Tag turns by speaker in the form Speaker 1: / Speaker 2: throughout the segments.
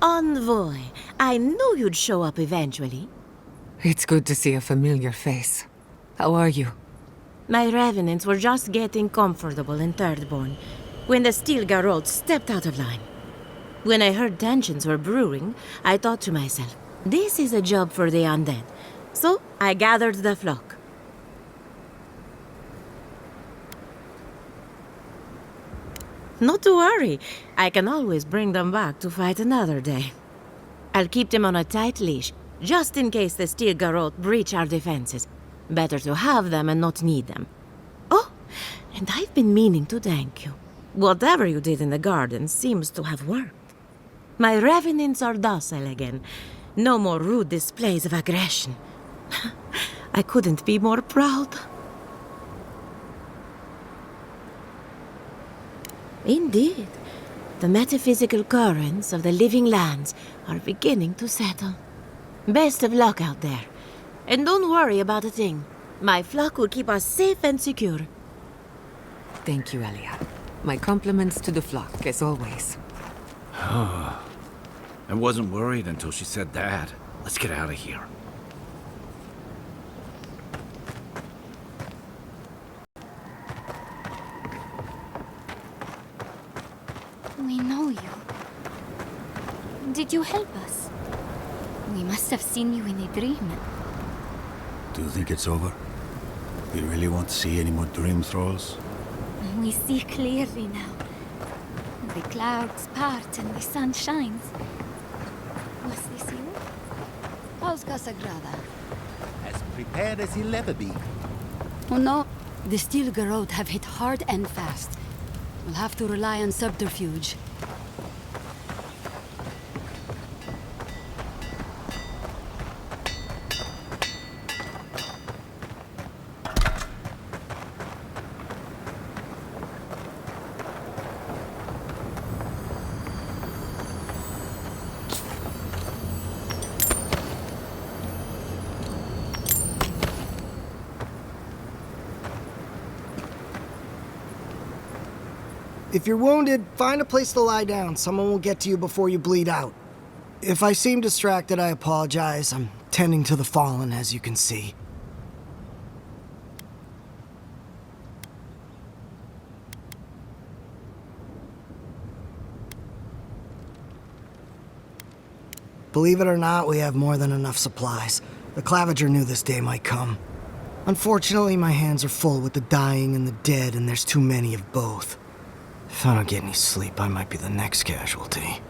Speaker 1: Envoy, I knew you'd show up eventually.
Speaker 2: It's good to see a familiar face. How are you?
Speaker 1: My revenants were just getting comfortable in Thirdborn when the Steel Garrote stepped out of line. When I heard tensions were brewing, I thought to myself, this is a job for the undead. So I gathered the flock. Not to worry, I can always bring them back to fight another day. I'll keep them on a tight leash, just in case the Steel Garrote breach our defenses. Better to have them and not need them. Oh, and I've been meaning to thank you. Whatever you did in the garden seems to have worked. My revenants are docile again. No more rude displays of aggression. I couldn't be more proud. Indeed, the metaphysical currents of the living lands are beginning to settle. Best of luck out there. And don't worry about a thing. My flock will keep us safe and secure.
Speaker 2: Thank you, Elia. My compliments to the flock, as always.
Speaker 3: I wasn't worried until she said that. Let's get out of here.
Speaker 4: We know you. Did you help us? We must have seen you in a dream.
Speaker 5: Do you think it's over? Do you really want to see any more dream thralls?
Speaker 4: We see clearly now. The clouds part and the sun shines. Was this you?
Speaker 6: How's Casagrada?
Speaker 7: As prepared as he'll ever be.
Speaker 6: Oh no, the Steel Garrote have hit hard and fast. We'll have to rely on subterfuge.
Speaker 8: If you're wounded, find a place to lie down. Someone will get to you before you bleed out. If I seem distracted, I apologize. I'm tending to the fallen, as you can see. Believe it or not, we have more than enough supplies. The Clavager knew this day might come. Unfortunately, my hands are full with the dying and the dead, and there's too many of both. If I don't get any sleep, I might be the next casualty.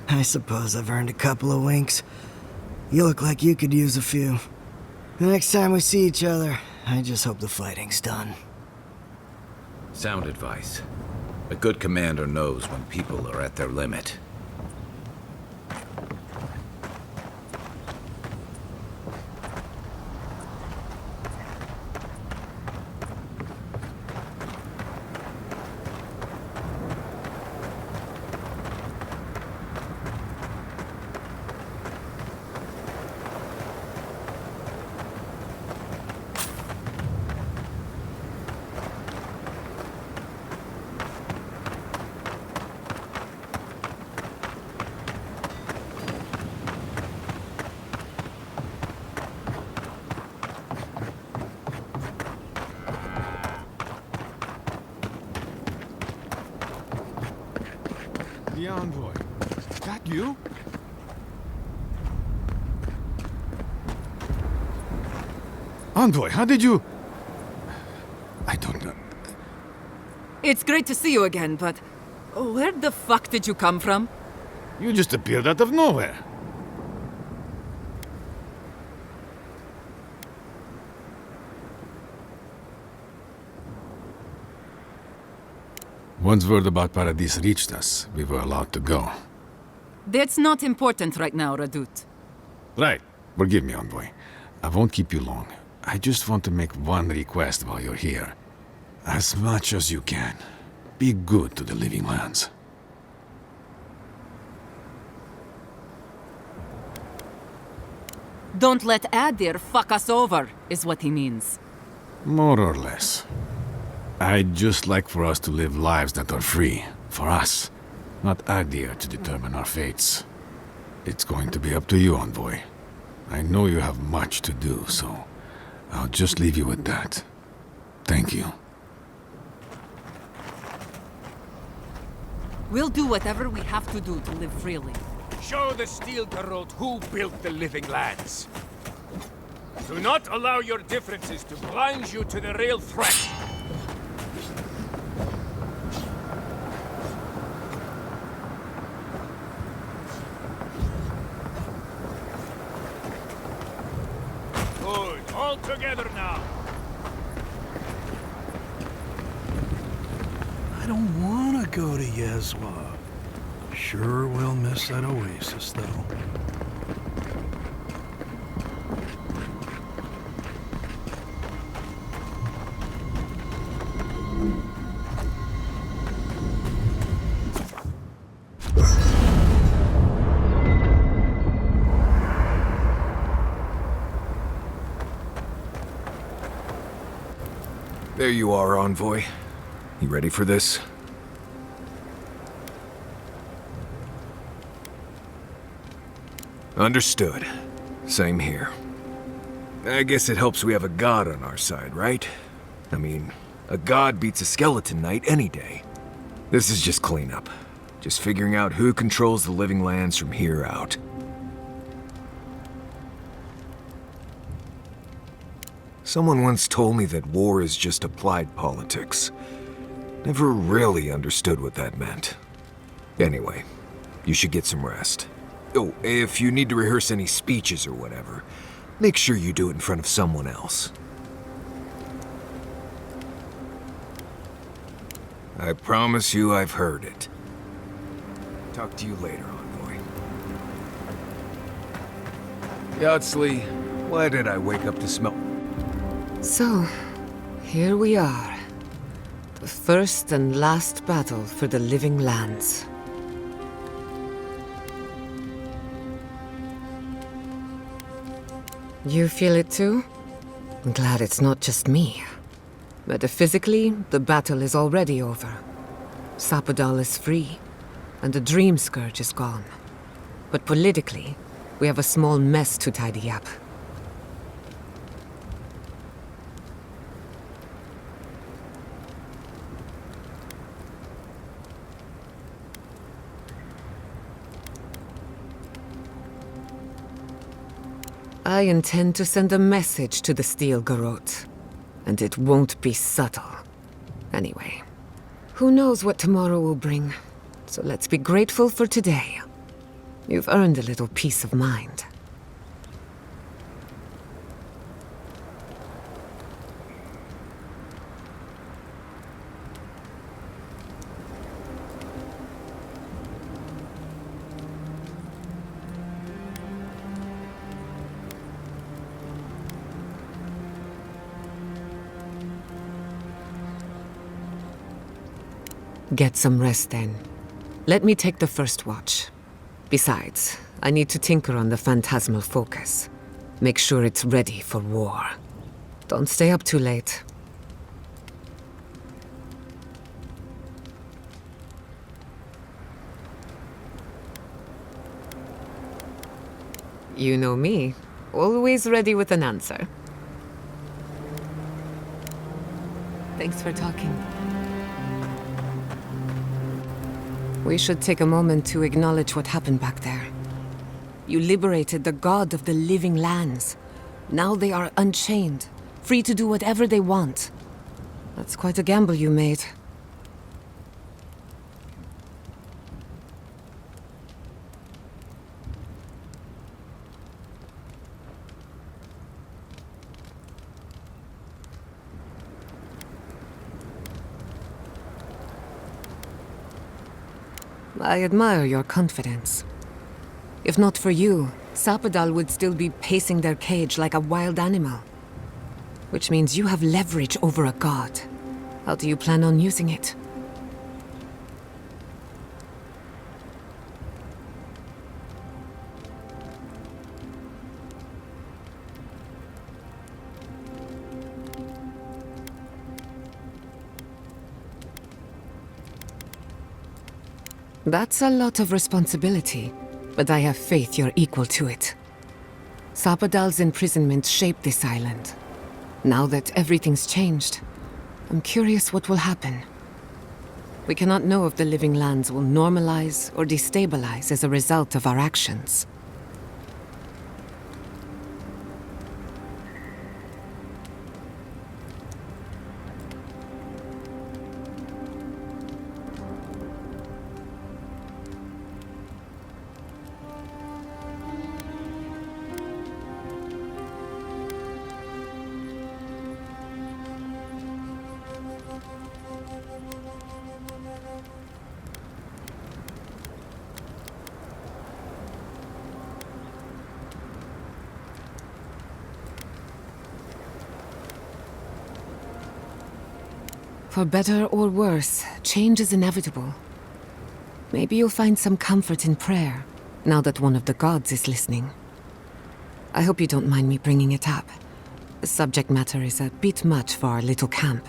Speaker 8: I suppose I've earned a couple of winks. You look like you could use a few. The next time we see each other, I just hope the fighting's done.
Speaker 3: Sound advice. A good commander knows when people are at their limit.
Speaker 9: The envoy. That you? Envoy, how did you... I don't know.
Speaker 2: It's great to see you again, but... where the fuck did you come from?
Speaker 9: You just appeared out of nowhere. Once word about Paradis reached us, we were allowed to go.
Speaker 2: That's not important right now, Radut.
Speaker 9: Right. Forgive me, Envoy. I won't keep you long. I just want to make one request while you're here. As much as you can, be good to the living lands.
Speaker 2: Don't let Adir fuck us over, is what he means.
Speaker 9: More or less. I'd just like for us to live lives that are free. For us. Not Adir to determine our fates. It's going to be up to you, Envoy. I know you have much to do, so I'll just leave you with that. Thank you.
Speaker 2: We'll do whatever we have to do to live freely.
Speaker 10: Show the Steel Garrote who built the Living Lands. Do not allow your differences to blind you to the real threat. Good. All together now.
Speaker 11: I don't want to go to Yezwa. Sure will miss that oasis, though.
Speaker 10: There you are, Envoy. You ready for this? Understood. Same here. I guess it helps we have a god on our side, right? I mean, a god beats a skeleton knight any day. This is just cleanup. Just figuring out who controls the Living Lands from here out. Someone once told me that war is just applied politics. Never really understood what that meant. Anyway, you should get some rest. Oh, if you need to rehearse any speeches or whatever, make sure you do it in front of someone else. I promise you I've heard it. Talk to you later, Envoy. Yardsley, why did I wake up to smell...
Speaker 12: So, here we are. The first and last battle for the Living Lands. You feel it too? I'm glad it's not just me. Metaphysically, the battle is already over. Sapadal is free, and the Dream Scourge is gone. But politically, we have a small mess to tidy up. I intend to send a message to the Steel Garrote, and it won't be subtle. Anyway, who knows what tomorrow will bring, so let's be grateful for today. You've earned a little peace of mind. Get some rest then. Let me take the first watch. Besides, I need to tinker on the phantasmal focus. Make sure it's ready for war. Don't stay up too late. You know me. Always ready with an answer. Thanks for talking. We should take a moment to acknowledge what happened back there. You liberated the god of the Living Lands. Now they are unchained, free to do whatever they want. That's quite a gamble you made. I admire your confidence. If not for you, Sapadal would still be pacing their cage like a wild animal. Which means you have leverage over a god. How do you plan on using it? That's a lot of responsibility, but I have faith you're equal to it. Sapadal's imprisonment shaped this island. Now that everything's changed, I'm curious what will happen. We cannot know if the living lands will normalize or destabilize as a result of our actions. For better or worse, change is inevitable. Maybe you'll find some comfort in prayer, now that one of the gods is listening. I hope you don't mind me bringing it up. The subject matter is a bit much for our little camp.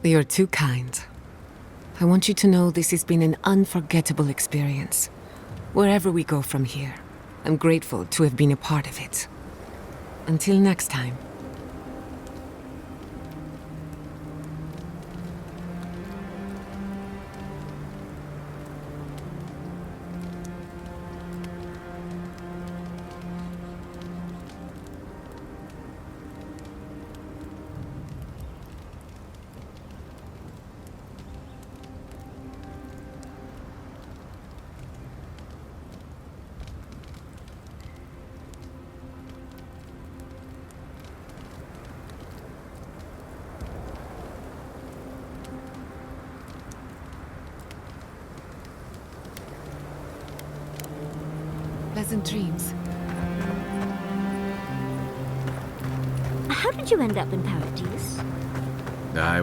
Speaker 12: You're too kind. I want you to know this has been an unforgettable experience. Wherever we go from here, I'm grateful to have been a part of it. Until next time. Pleasant dreams.
Speaker 13: How did you end up in Paradise?
Speaker 3: I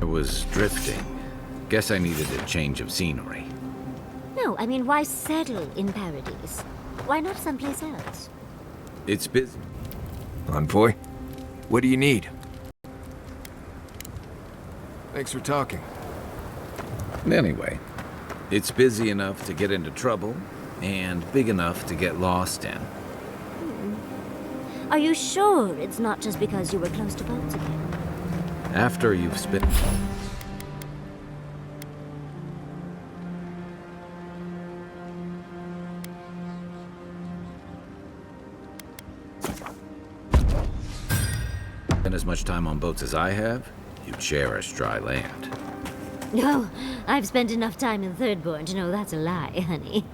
Speaker 3: was drifting. Guess I needed a change of scenery.
Speaker 13: No, I mean, why settle in Paradise? Why not someplace else?
Speaker 3: It's busy.
Speaker 10: Envoy, what do you need? Thanks for talking.
Speaker 3: Anyway, it's busy enough to get into trouble, and big enough to get lost in.
Speaker 13: Are you sure it's not just because you were close to boats again?
Speaker 3: After you've spent... spent as much time on boats as I have, you cherish dry land.
Speaker 13: No, I've spent enough time in Thirdborn to know that's a lie, honey.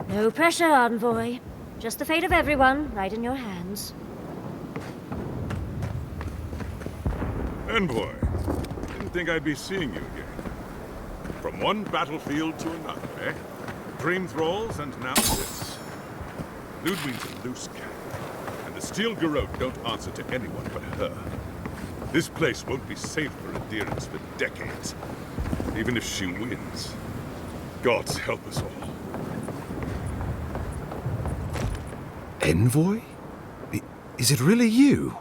Speaker 13: No pressure, Envoy. Just the fate of everyone, right in your hands.
Speaker 14: Envoy, didn't think I'd be seeing you again. From one battlefield to another, eh? Dream thralls and now this. Ludwig's a loose cannon, and the Steel Garrote don't answer to anyone but her. This place won't be safe for adherents for decades, even if she wins. Gods help us all.
Speaker 10: Envoy? Is it really you?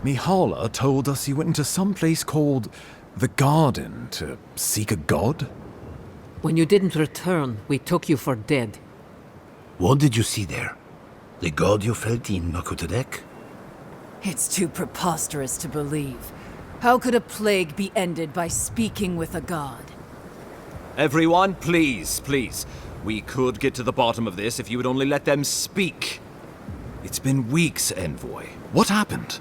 Speaker 10: Mihala told us you went into some place called the Garden to seek a god?
Speaker 12: When you didn't return, we took you for dead.
Speaker 5: What did you see there? The god you felt in Makutadek?
Speaker 2: It's too preposterous to believe. How could a plague be ended by speaking with a god?
Speaker 15: Everyone, please, please. We could get to the bottom of this if you would only let them speak.
Speaker 10: It's been weeks, Envoy. What happened?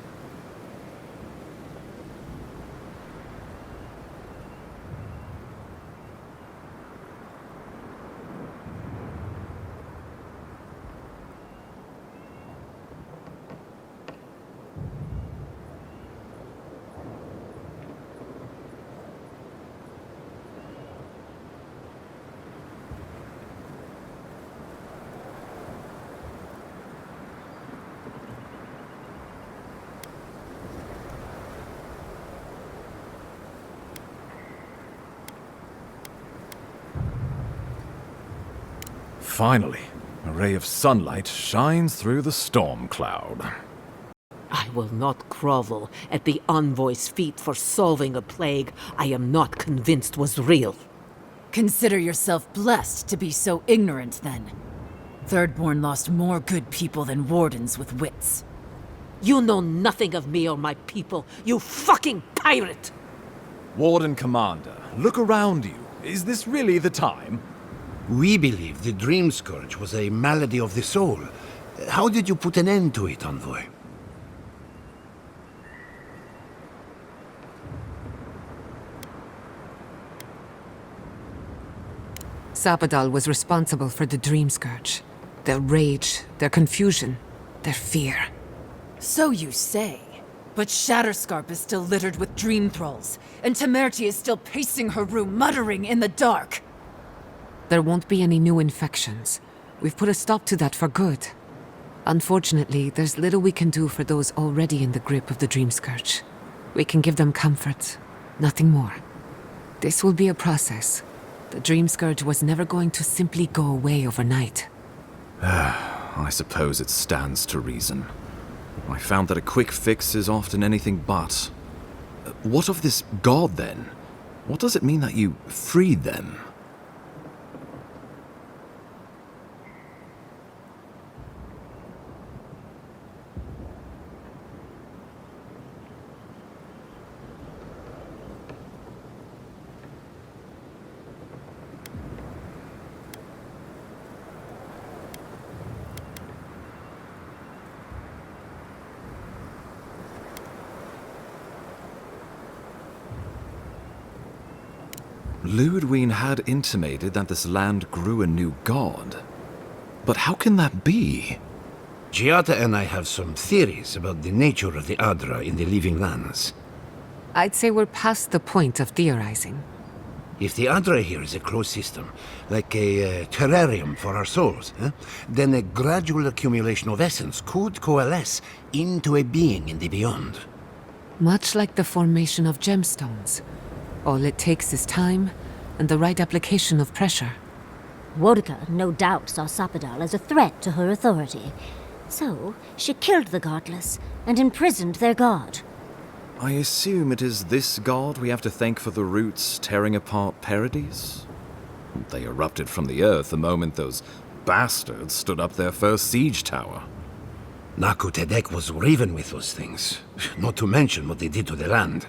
Speaker 10: Finally, a ray of sunlight shines through the storm cloud.
Speaker 12: I will not grovel at the Envoy's feet for solving a plague I am not convinced was real.
Speaker 2: Consider yourself blessed to be so ignorant, then. Thirdborn lost more good people than wardens with wits.
Speaker 12: You know nothing of me or my people, you fucking pirate!
Speaker 15: Warden Commander, look around you. Is this really the time?
Speaker 5: We believe the Dream Scourge was a malady of the soul. How did you put an end to it, Envoy?
Speaker 12: Sapadal was responsible for the Dream Scourge. Their rage, their confusion, their fear.
Speaker 2: So you say. But Shatterscarp is still littered with dream thralls, and Temerty is still pacing her room, muttering in the dark.
Speaker 12: There won't be any new infections. We've put a stop to that for good. Unfortunately, there's little we can do for those already in the grip of the Dream Scourge. We can give them comfort, nothing more. This will be a process. The Dream Scourge was never going to simply go away overnight.
Speaker 15: I suppose it stands to reason. I found that a quick fix is often anything but. What of this god, then? What does it mean that you freed them? Ludwig had intimated that this land grew a new god. But how can that be?
Speaker 5: Giata and I have some theories about the nature of the Adra in the living lands.
Speaker 12: I'd say we're past the point of theorizing.
Speaker 5: If the Adra here is a closed system, like a terrarium for our souls, then a gradual accumulation of essence could coalesce into a being in the beyond.
Speaker 12: Much like the formation of gemstones. All it takes is time and the right application of pressure.
Speaker 13: Wodka no doubt saw Sapadal as a threat to her authority. So, she killed the godless and imprisoned their god.
Speaker 15: I assume it is this god we have to thank for the roots tearing apart Paradise? They erupted from the earth the moment those bastards stood up their first siege tower.
Speaker 5: Naku Tedek was riven with those things, not to mention what they did to the land.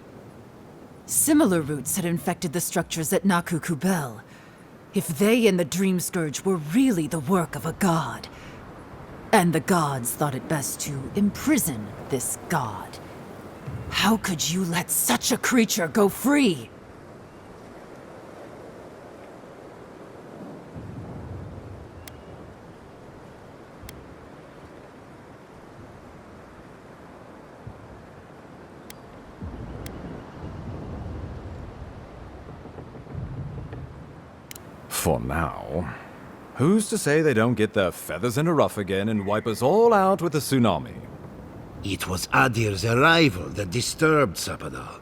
Speaker 2: Similar roots had infected the structures at Naku Kubel. If they and the Dream Scourge were really the work of a god, and the gods thought it best to imprison this god, how could you let such a creature go free?
Speaker 15: For now. Who's to say they don't get their feathers in a ruff again and wipe us all out with a tsunami?
Speaker 5: It was Adir's arrival that disturbed Sapadal.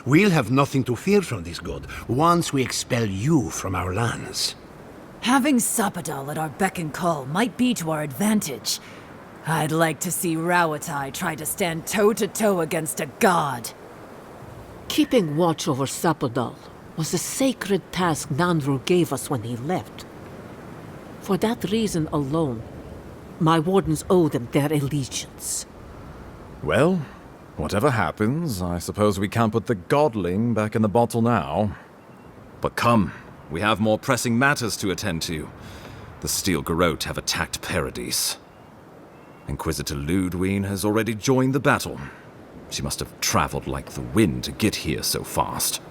Speaker 5: We'll have nothing to fear from this god once we expel you from our lands.
Speaker 2: Having Sapadal at our beck and call might be to our advantage. I'd like to see Rawatai try to stand toe-to-toe against a god.
Speaker 16: Keeping watch over Sapadal was a sacred task Nandru gave us when he left. For that reason alone, my wardens owe them their allegiance.
Speaker 15: Well, whatever happens, I suppose we can't put the godling back in the bottle now. But come, we have more pressing matters to attend to. The Steel Garrote have attacked Paradise. Inquisitor Ludwine has already joined the battle. She must have traveled like the wind to get here so fast.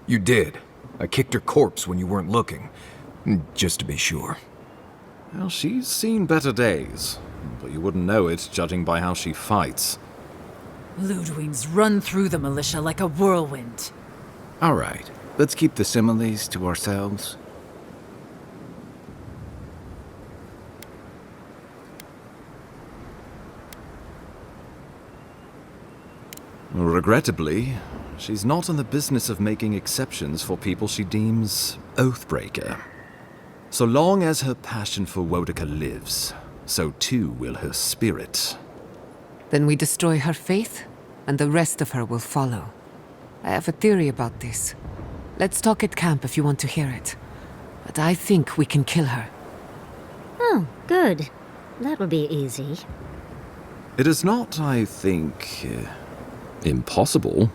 Speaker 10: You did. I kicked her corpse when you weren't looking. Just to be sure.
Speaker 15: Well, she's seen better days, but you wouldn't know it judging by how she fights.
Speaker 2: Ludwine's run through the militia like a whirlwind.
Speaker 3: All right, let's keep the similes to ourselves.
Speaker 15: Regrettably, she's not in the business of making exceptions for people she deems oathbreaker. So long as her passion for Wodaka lives, so too will her spirit.
Speaker 12: Then we destroy her faith, and the rest of her will follow. I have a theory about this. Let's talk at camp if you want to hear it. But I think we can kill her.
Speaker 13: Oh, good. That will be easy.
Speaker 15: It is not, I think, impossible.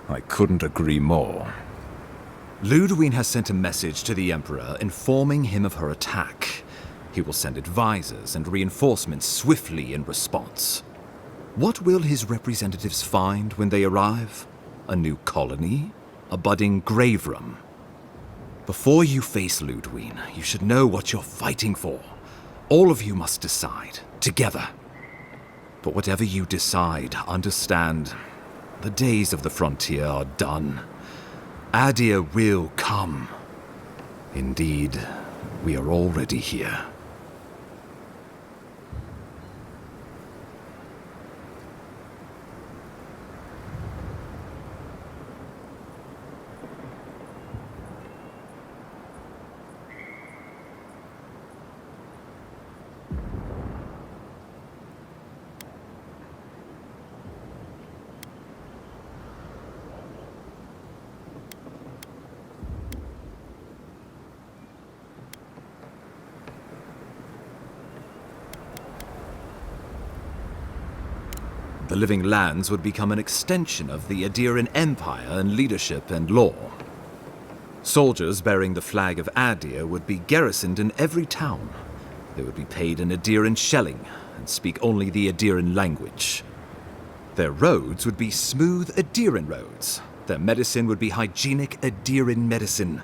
Speaker 15: I couldn't agree more. Ludwine has sent a message to the Emperor informing him of her attack. He will send advisors and reinforcements swiftly in response. What will his representatives find when they arrive? A new colony? A budding grave room? Before you face Ludwine, you should know what you're fighting for. All of you must decide, together. But whatever you decide, understand, the days of the frontier are done. Adir will come. Indeed, we are already here. The Living Lands would become an extension of the Adiran Empire in leadership and law. Soldiers bearing the flag of Adir would be garrisoned in every town. They would be paid in Adiran shelling and speak only the Adiran language. Their roads would be smooth Adiran roads. Their medicine would be hygienic Adiran medicine.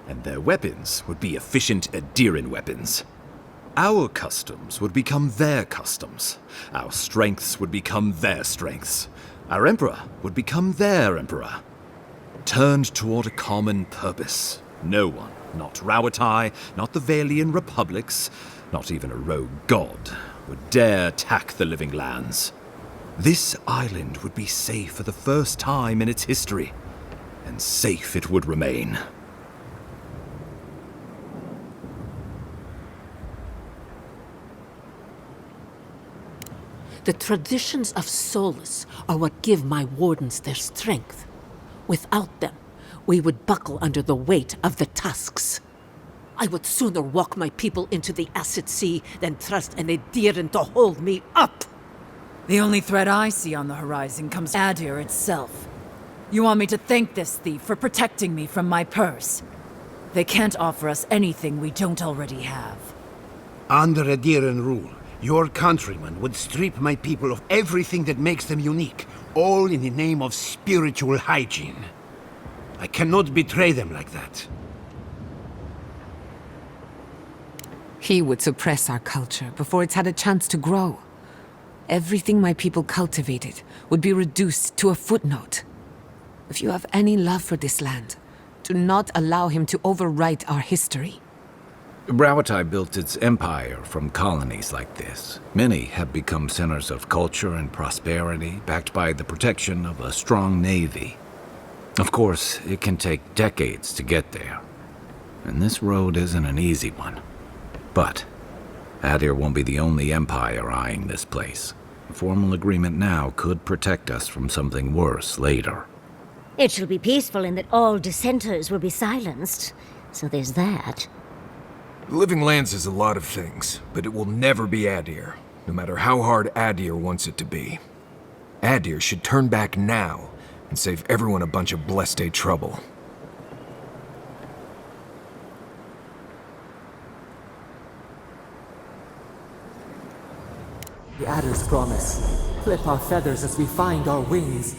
Speaker 15: And their weapons would be efficient Adiran weapons. Our customs would become their customs. Our strengths would become their strengths. Our emperor would become their emperor. Turned toward a common purpose. No one, not Rawatai, not the Valian republics, not even a rogue god, would dare tack the Living Lands. This island would be safe for the first time in its history, and safe it would remain.
Speaker 16: The traditions of Solus are what give my wardens their strength. Without them, we would buckle under the weight of the tusks. I would sooner walk my people into the acid sea than trust an Adiran to hold me up.
Speaker 2: The only threat I see on the horizon comes Adir itself. You want me to thank this thief for protecting me from my purse? They can't offer us anything we don't already have.
Speaker 5: Under Adiran rule, your countrymen would strip my people of everything that makes them unique, all in the name of spiritual hygiene. I cannot betray them like that.
Speaker 12: He would suppress our culture before it's had a chance to grow. Everything my people cultivated would be reduced to a footnote. If you have any love for this land, do not allow him to overwrite our history.
Speaker 3: Rawatai built its empire from colonies like this. Many have become centers of culture and prosperity, backed by the protection of a strong navy. Of course, it can take decades to get there. And this road isn't an easy one. But Adir won't be the only empire eyeing this place. A formal agreement now could protect us from something worse later.
Speaker 13: It shall be peaceful in that all dissenters will be silenced. So there's that.
Speaker 10: The Living Lands is a lot of things, but it will never be Adir, no matter how hard Adir wants it to be. Adir should turn back now and save everyone a bunch of blessed day trouble.
Speaker 17: The Adder's promise. Clip our feathers as we find our wings.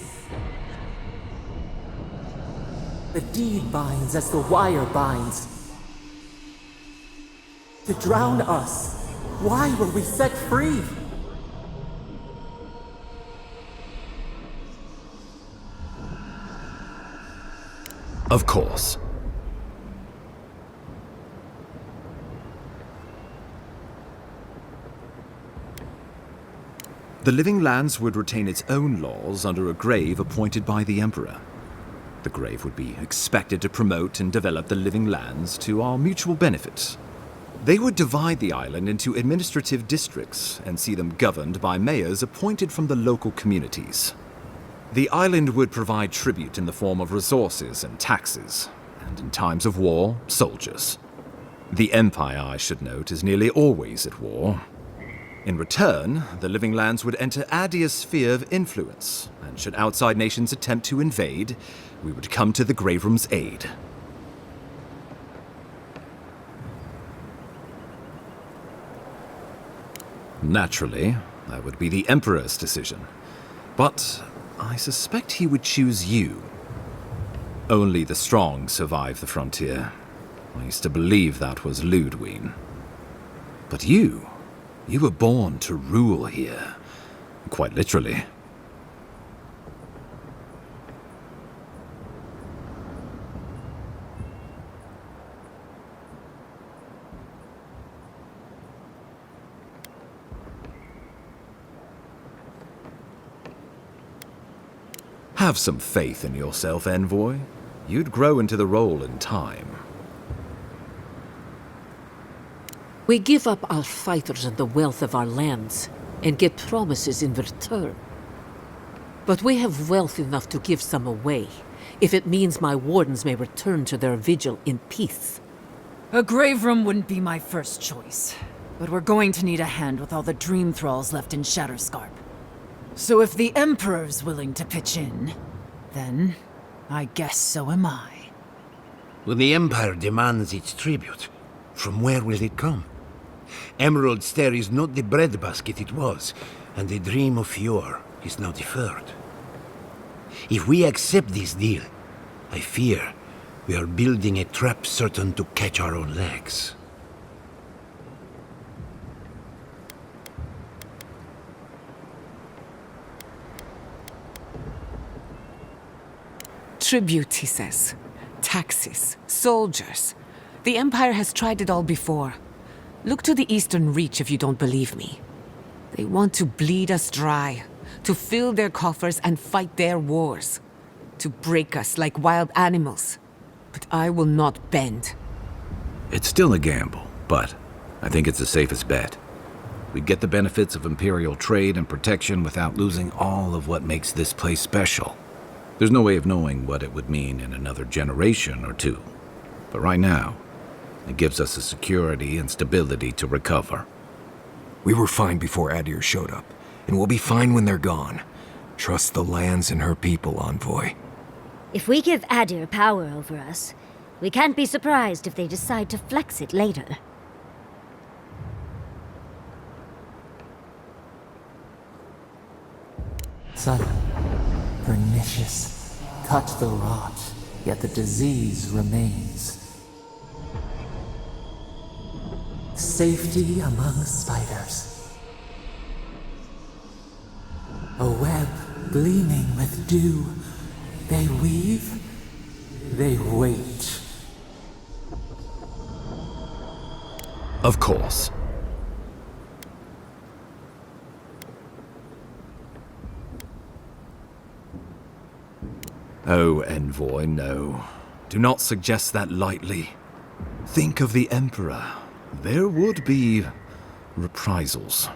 Speaker 17: The deed binds as the wire binds. To drown us. Why were we set free?
Speaker 15: Of course. The Living Lands would retain its own laws under a grave appointed by the Emperor. The grave would be expected to promote and develop the Living Lands to our mutual benefit. They would divide the island into administrative districts and see them governed by mayors appointed from the local communities. The island would provide tribute in the form of resources and taxes, and in times of war, soldiers. The Empire, I should note, is nearly always at war. In return, the Living Lands would enter Adir's sphere of influence, and should outside nations attempt to invade, we would come to the Grave Room's aid. Naturally, that would be the Emperor's decision. But I suspect he would choose you. Only the strong survive the frontier. I used to believe that was Ludwig. But you were born to rule here. Quite literally. Have some faith in yourself, Envoy. You'd grow into the role in time.
Speaker 16: We give up our fighters and the wealth of our lands, and get promises in return. But we have wealth enough to give some away, if it means my wardens may return to their vigil in peace.
Speaker 2: A grave room wouldn't be my first choice, but we're going to need a hand with all the dream thralls left in Shatterscarp. So if the Emperor's willing to pitch in, then I guess so am I.
Speaker 5: When the Empire demands its tribute, from where will it come? Emerald Stair is not the breadbasket it was, and the dream of yore is now deferred. If we accept this deal, I fear we are building a trap certain to catch our own legs.
Speaker 12: Tribute, he says. Taxes. Soldiers. The Empire has tried it all before. Look to the Eastern Reach if you don't believe me. They want to bleed us dry, to fill their coffers and fight their wars, to break us like wild animals. But I will not bend.
Speaker 3: It's still a gamble, but I think it's the safest bet. We get the benefits of Imperial trade and protection without losing all of what makes this place special. There's no way of knowing what it would mean in another generation or two. But right now, it gives us the security and stability to recover.
Speaker 10: We were fine before Adir showed up, and we'll be fine when they're gone. Trust the lands and her people, Envoy.
Speaker 13: If we give Adir power over us, we can't be surprised if they decide to flex it later.
Speaker 17: Son, pernicious. Touch the rot, yet the disease remains. Safety among spiders. A web gleaming with dew. They weave, they wait.
Speaker 15: Of course. Oh, Envoy, no. Do not suggest that lightly. Think of the Emperor. There would be reprisals.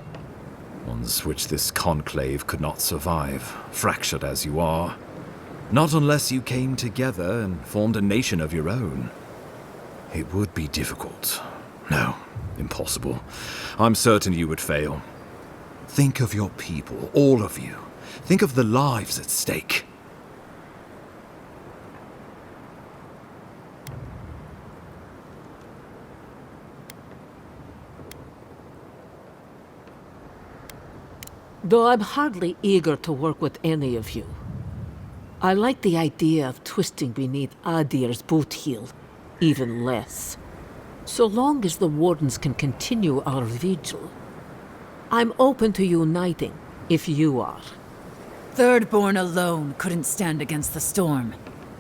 Speaker 15: Ones which this conclave could not survive, fractured as you are. Not unless you came together and formed a nation of your own. It would be difficult. No, impossible. I'm certain you would fail. Think of your people, all of you. Think of the lives at stake.
Speaker 16: Though I'm hardly eager to work with any of you, I like the idea of twisting beneath Adir's boot heel even less. So long as the Wardens can continue our vigil, I'm open to uniting if you are.
Speaker 2: Thirdborn alone couldn't stand against the storm,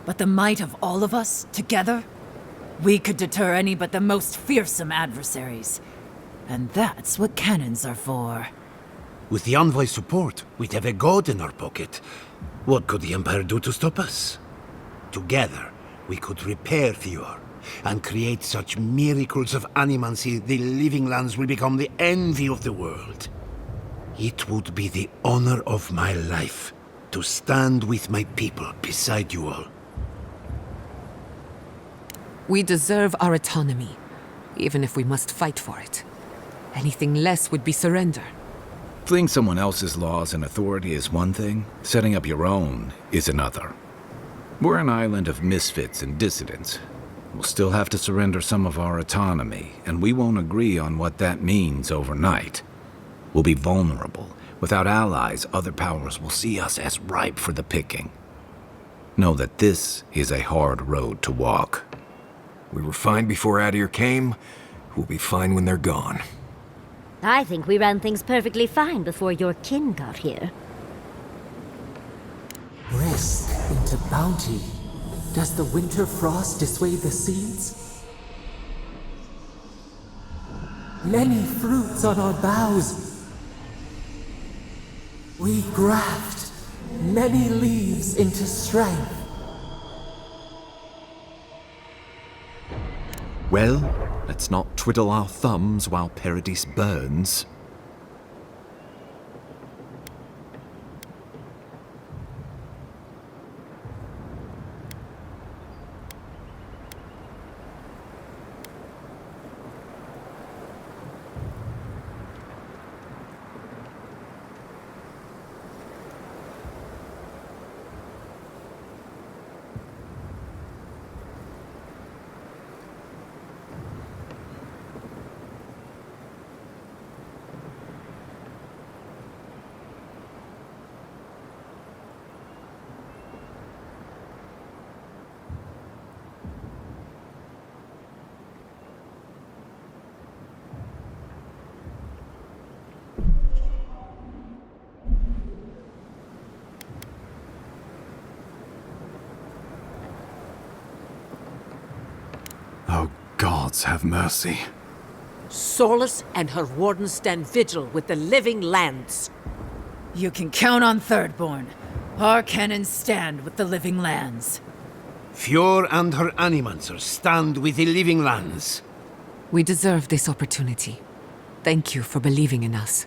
Speaker 2: but the might of all of us, together, we could deter any but the most fearsome adversaries. And that's what cannons are for.
Speaker 5: With the Envoy's support, we'd have a god in our pocket. What could the Empire do to stop us? Together, we could repair Thior, and create such miracles of animancy the living lands will become the envy of the world. It would be the honor of my life to stand with my people beside you all.
Speaker 12: We deserve our autonomy, even if we must fight for it. Anything less would be surrender.
Speaker 3: Fleeing someone else's laws and authority is one thing, setting up your own is another. We're an island of misfits and dissidents. We'll still have to surrender some of our autonomy, and we won't agree on what that means overnight. We'll be vulnerable. Without allies, other powers will see us as ripe for the picking. Know that this is a hard road to walk.
Speaker 10: We were fine before Adir came. We'll be fine when they're gone.
Speaker 13: I think we ran things perfectly fine before your kin got here.
Speaker 17: Risk into bounty. Does the winter frost dissuade the seeds? Many fruits on our boughs. We graft many leaves into strength.
Speaker 15: Well, let's not twiddle our thumbs while Paradis burns.
Speaker 9: gods have mercy.
Speaker 16: Solus and her wardens stand vigil with the living lands.
Speaker 2: You can count on Thirdborn. Our cannons stand with the living lands.
Speaker 5: Fjord and her animancers stand with the living lands.
Speaker 12: We deserve this opportunity. Thank you for believing in us.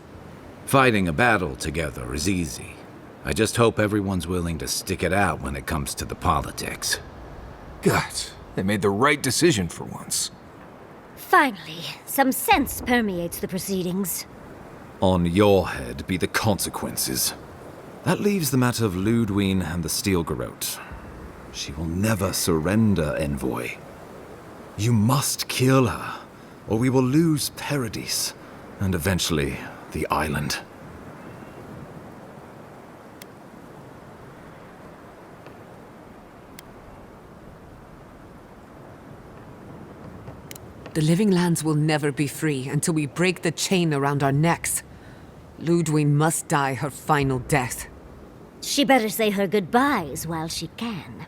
Speaker 3: Fighting a battle together is easy. I just hope everyone's willing to stick it out when it comes to the politics.
Speaker 10: God, they made the right decision for once.
Speaker 13: Finally, some sense permeates the proceedings.
Speaker 15: On your head be the consequences. That leaves the matter of Ludwine and the Steel Garrote. She will never surrender, Envoy. You must kill her, or we will lose Paradis, and eventually the island.
Speaker 12: The living lands will never be free until we break the chain around our necks. Ludwine must die her final death.
Speaker 13: She better say her goodbyes while she can.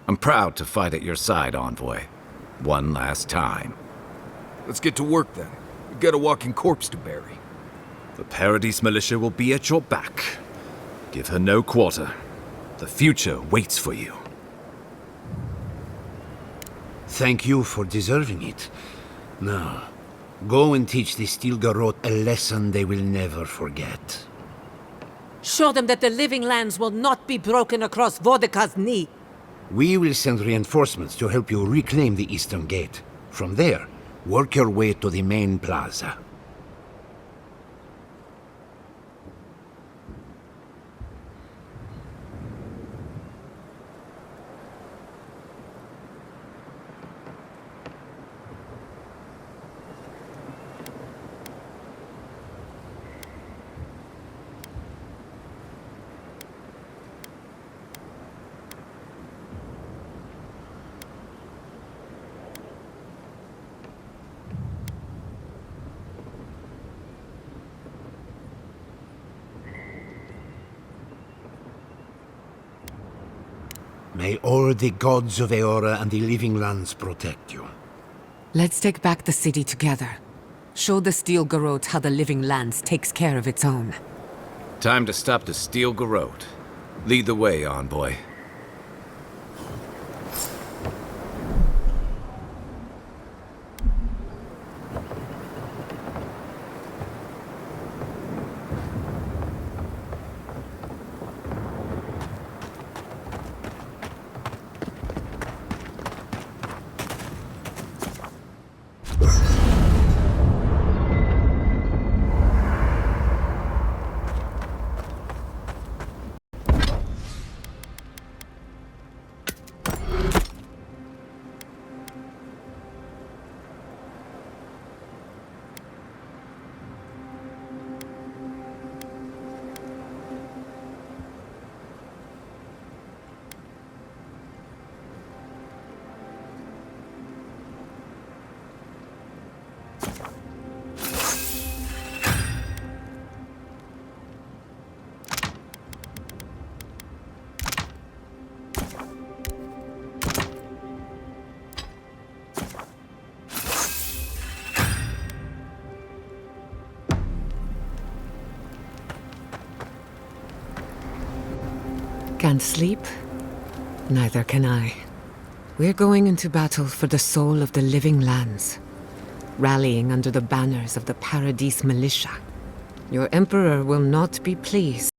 Speaker 3: I'm proud to fight at your side, Envoy. One last time.
Speaker 10: Let's get to work then. We've got a walking corpse to bury.
Speaker 15: The Paradis militia will be at your back. Give her no quarter. The future waits for you.
Speaker 5: Thank you for deserving it. Now, go and teach the Steel Garrote a lesson they will never forget.
Speaker 16: Show them that the living lands will not be broken across Vodka's knee.
Speaker 5: We will send reinforcements to help you reclaim the Eastern Gate. From there, work your way to the main plaza. May all the gods of Eora and the living lands protect you.
Speaker 12: Let's take back the city together. Show the Steel Garrote how the living lands takes care of its own.
Speaker 3: Time to stop the Steel Garrote. Lead the way, Envoy.
Speaker 12: Can't sleep? Neither can I. We're going into battle for the soul of the living lands, rallying under the banners of the Paradis militia. Your Emperor will not be pleased.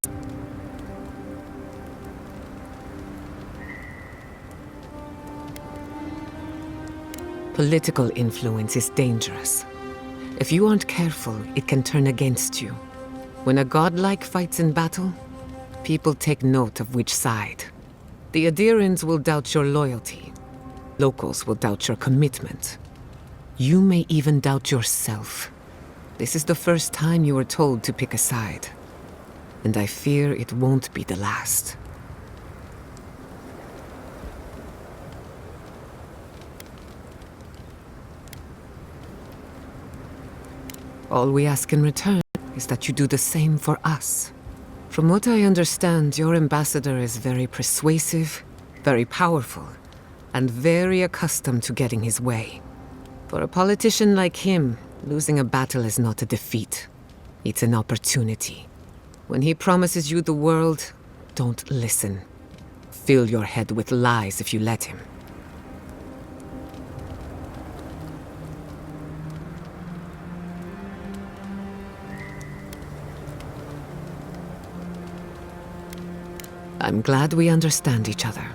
Speaker 12: Political influence is dangerous. If you aren't careful, it can turn against you. When a godlike fights in battle, people take note of which side. The Adirans will doubt your loyalty. Locals will doubt your commitment. You may even doubt yourself. This is the first time you were told to pick a side. And I fear it won't be the last. All we ask in return is that you do the same for us. From what I understand, your ambassador is very persuasive, very powerful, and very accustomed to getting his way. For a politician like him, losing a battle is not a defeat. It's an opportunity. When he promises you the world, don't listen. Fill your head with lies if you let him. I'm glad we understand each other.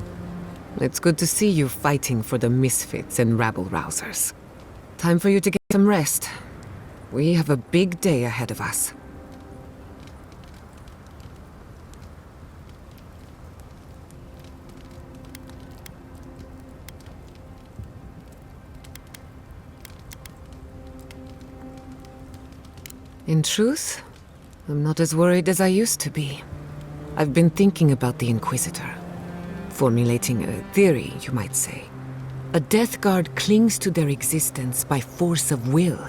Speaker 12: It's good to see you fighting for the misfits and rabble-rousers. Time for you to get some rest. We have a big day ahead of us. In truth, I'm not as worried as I used to be. I've been thinking about the Inquisitor. Formulating a theory, you might say. A Death Guard clings to their existence by force of will.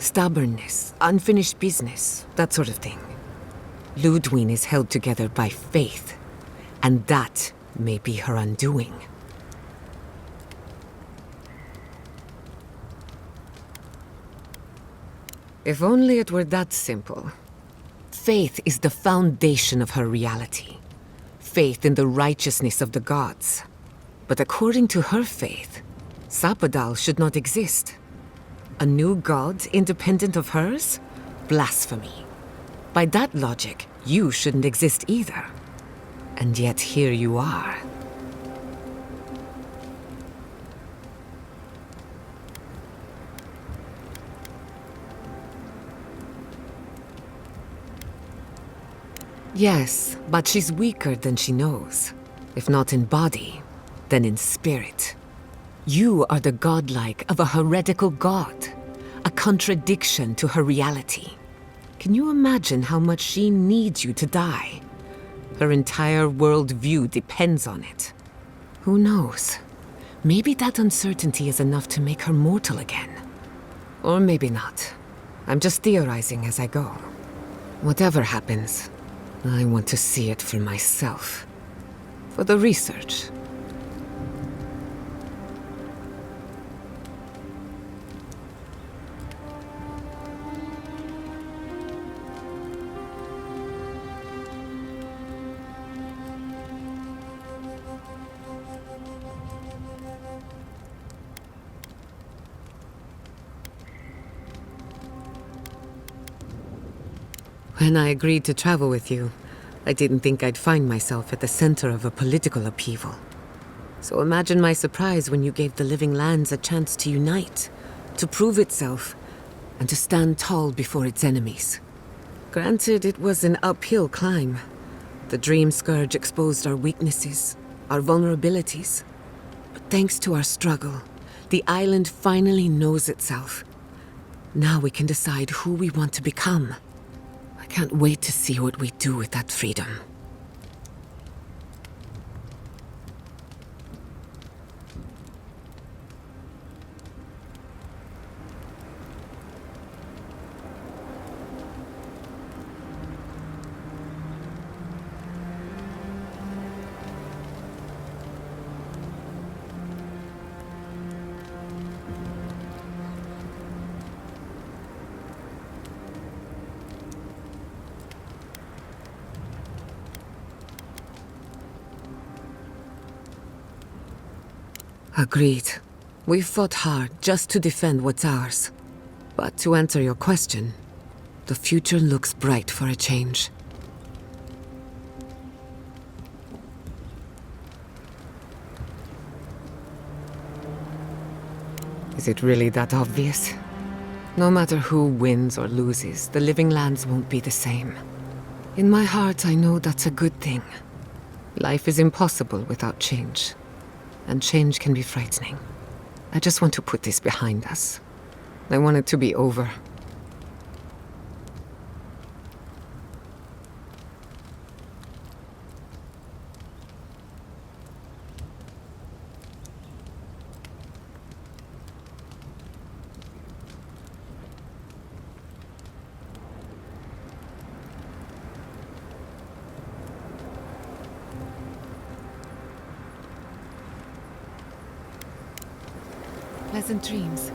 Speaker 12: Stubbornness, unfinished business, that sort of thing. Ludwig is held together by faith, and that may be her undoing. If only it were that simple. Faith is the foundation of her reality. Faith in the righteousness of the gods. But according to her faith, Sapadal should not exist. A new god independent of hers? Blasphemy. By that logic, you shouldn't exist either. And yet here you are. Yes, but she's weaker than she knows. If not in body, then in spirit. You are the godlike of a heretical god. A contradiction to her reality. Can you imagine how much she needs you to die? Her entire worldview depends on it. Who knows? Maybe that uncertainty is enough to make her mortal again. Or maybe not. I'm just theorizing as I go. Whatever happens, I want to see it for myself. For the research. When I agreed to travel with you, I didn't think I'd find myself at the center of a political upheaval. So imagine my surprise when you gave the Living Lands a chance to unite, to prove itself, and to stand tall before its enemies. Granted, it was an uphill climb. The Dream Scourge exposed our weaknesses, our vulnerabilities. But thanks to our struggle, the island finally knows itself. Now we can decide who we want to become. I can't wait to see what we do with that freedom. Agreed. We've fought hard just to defend what's ours. But to answer your question, the future looks bright for a change. Is it really that obvious? No matter who wins or loses, the Living Lands won't be the same. In my heart, I know that's a good thing. Life is impossible without change. And change can be frightening. I just want to put this behind us. I want it to be over. pleasant dreams.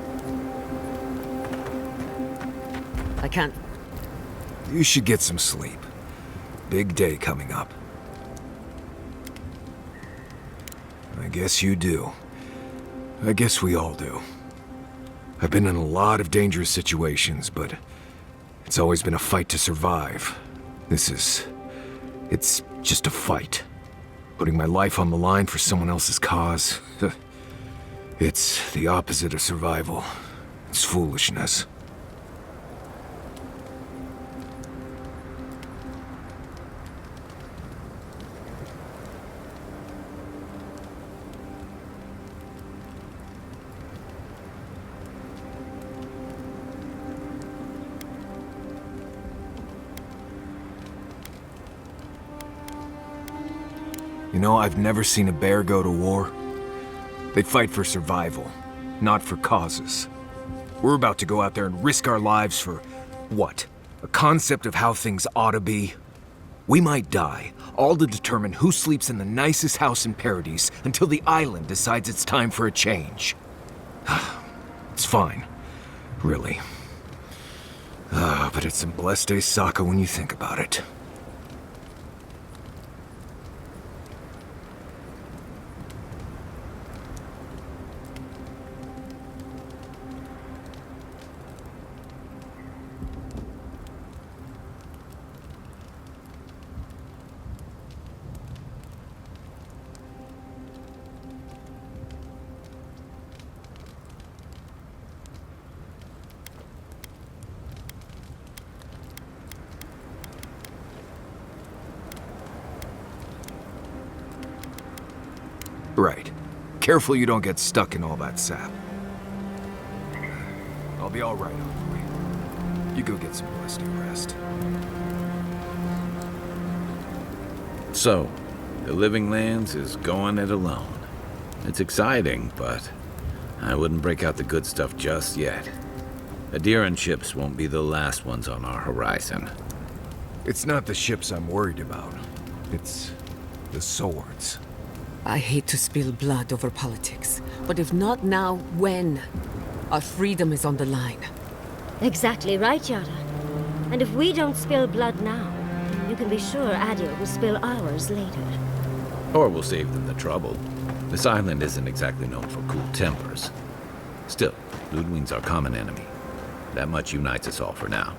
Speaker 12: I can't...
Speaker 10: You should get some sleep. Big day coming up. I guess you do. I guess we all do. I've been in a lot of dangerous situations, but it's always been a fight to survive. It's just a fight. Putting my life on the line for someone else's cause. It's the opposite of survival. It's foolishness. You know, I've never seen a bear go to war. They fight for survival, not for causes. We're about to go out there and risk our lives for, what? A concept of how things ought to be? We might die, all to determine who sleeps in the nicest house in Paradise until the island decides it's time for a change. It's fine, really. But it's some blessed day Sokka when you think about it. Right. Careful you don't get stuck in all that sap. I'll be all right, Envoy. You go get some blessed rest.
Speaker 3: So, the Living Lands is going it alone. It's exciting, but I wouldn't break out the good stuff just yet. Adiran ships won't be the last ones on our horizon.
Speaker 10: It's not the ships I'm worried about. It's the swords.
Speaker 12: I hate to spill blood over politics, but if not now, when? Our freedom is on the line.
Speaker 13: Exactly right, Yara. And if we don't spill blood now, you can be sure Adir will spill ours later.
Speaker 3: Or we'll save them the trouble. This island isn't exactly known for cool tempers. Still, Ludwig's our common enemy. That much unites us all for now.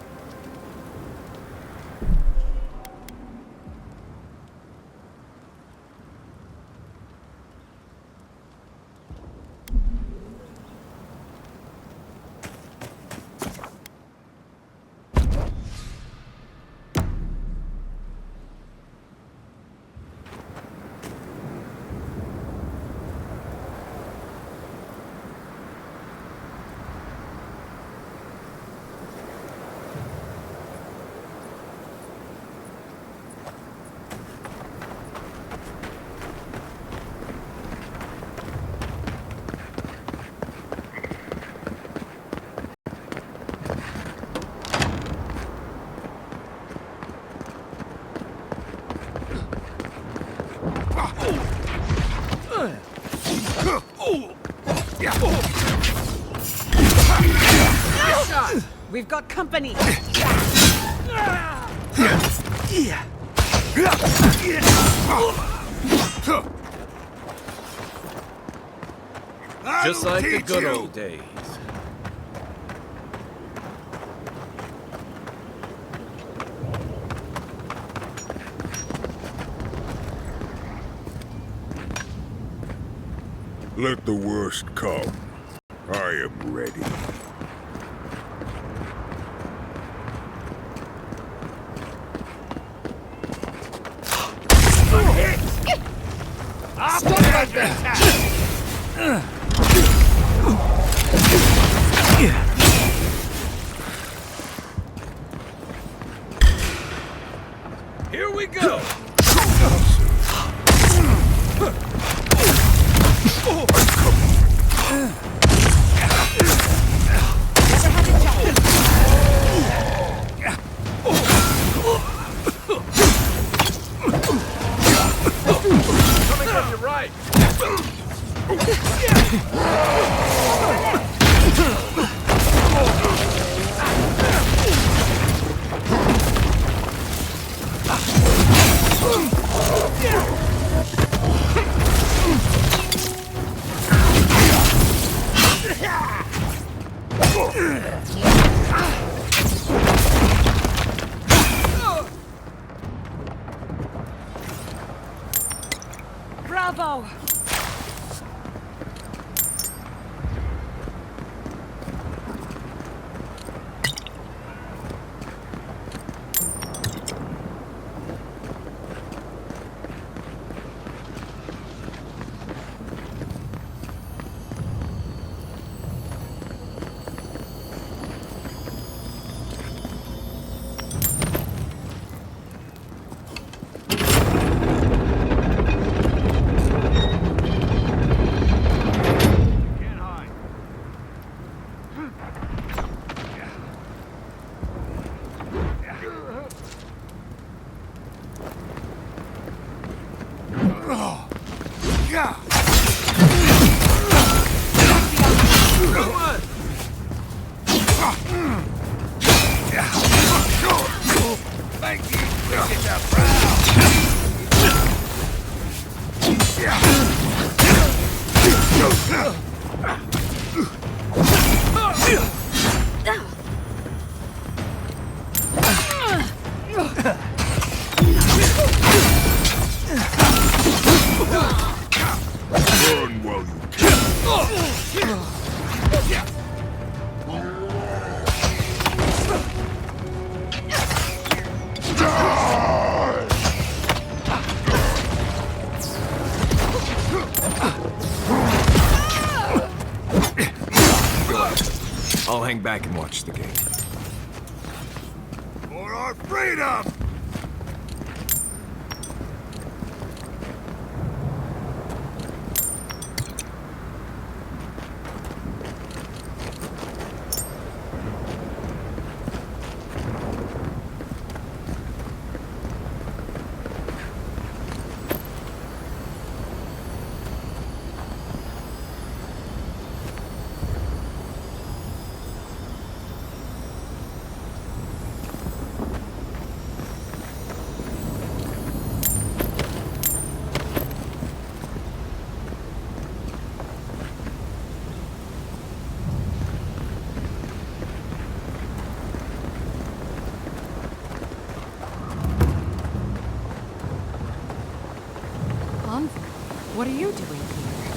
Speaker 12: We've got company!
Speaker 3: Just like the good old days.
Speaker 14: Let the worst come. I am ready.
Speaker 18: Stop right there!
Speaker 3: Here we go!
Speaker 18: Coming from your right!
Speaker 6: bow!
Speaker 14: Burn while you can.
Speaker 10: I'll hang back and watch the game.
Speaker 14: For our freedom!
Speaker 18: What are you doing here?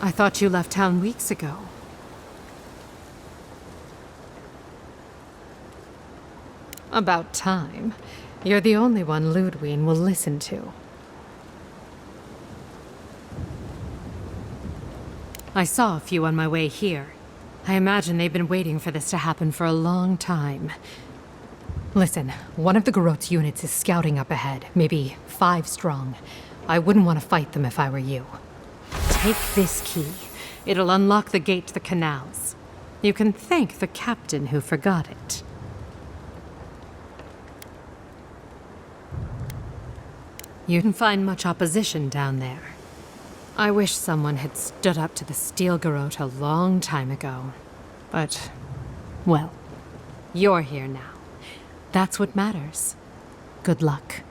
Speaker 18: I thought you left town weeks ago. About time. You're the only one Ludwig will listen to. I saw a few on my way here. I imagine they've been waiting for this to happen for a long time. Listen, one of the Garot's units is scouting up ahead, maybe 5 strong. I wouldn't want to fight them if I were you. Take this key. It'll unlock the gate to the canals. You can thank the captain who forgot it. You didn't find much opposition down there. I wish someone had stood up to the Steel Garot a long time ago. But, well, you're here now. That's what matters. Good luck.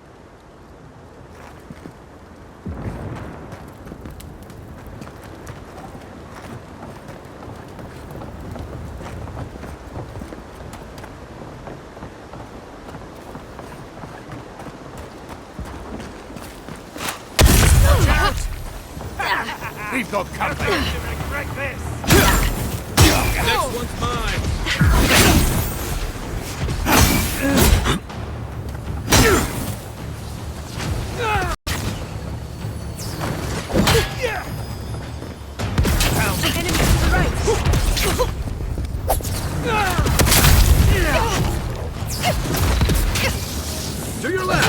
Speaker 14: We've got company. Break this. Next one's mine. To your left.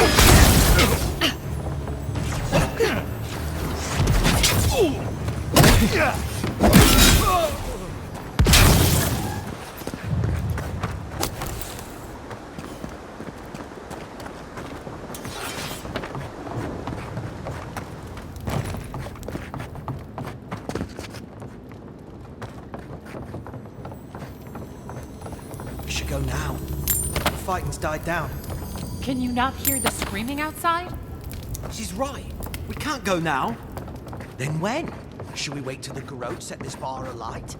Speaker 19: We should go now. The fighting's died down.
Speaker 20: Can you not hear the screaming outside?
Speaker 19: She's right. We can't go now. Then when? Should we wait till the Garot set this bar alight?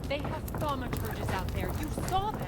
Speaker 20: They have thaumaturges out there. You saw them.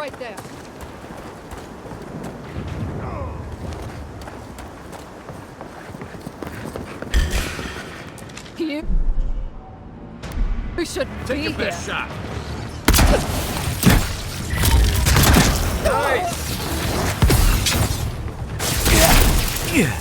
Speaker 20: right there. You shouldn't be
Speaker 3: Take your
Speaker 20: here.
Speaker 3: best shot. Nice.
Speaker 5: Yeah.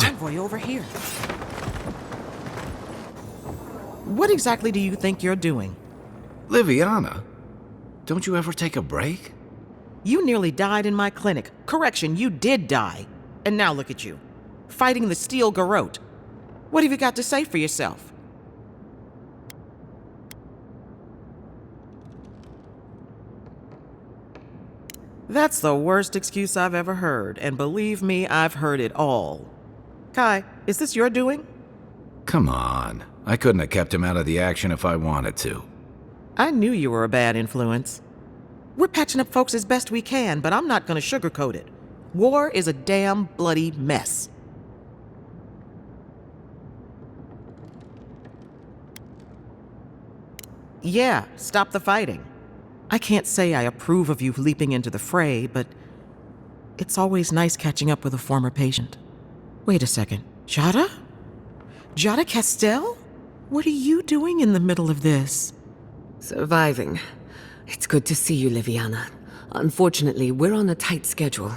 Speaker 21: Envoy over here. What exactly do you think you're doing?
Speaker 3: Liviana, don't you ever take a break?
Speaker 21: You nearly died in my clinic. Correction, you did die. And now look at you, fighting the steel garrote. What have you got to say for yourself? That's the worst excuse I've ever heard, and believe me, I've heard it all. Kai, is this your doing?
Speaker 3: Come on. I couldn't have kept him out of the action if I wanted to.
Speaker 21: I knew you were a bad influence. We're patching up folks as best we can, but I'm not gonna sugarcoat it. War is a damn bloody mess. Yeah, stop the fighting. I can't say I approve of you leaping into the fray, but it's always nice catching up with a former patient. Wait a second. Jada? Jada Castell? What are you doing in the middle of this?
Speaker 12: Surviving. It's good to see you, Liviana. Unfortunately, we're on a tight schedule.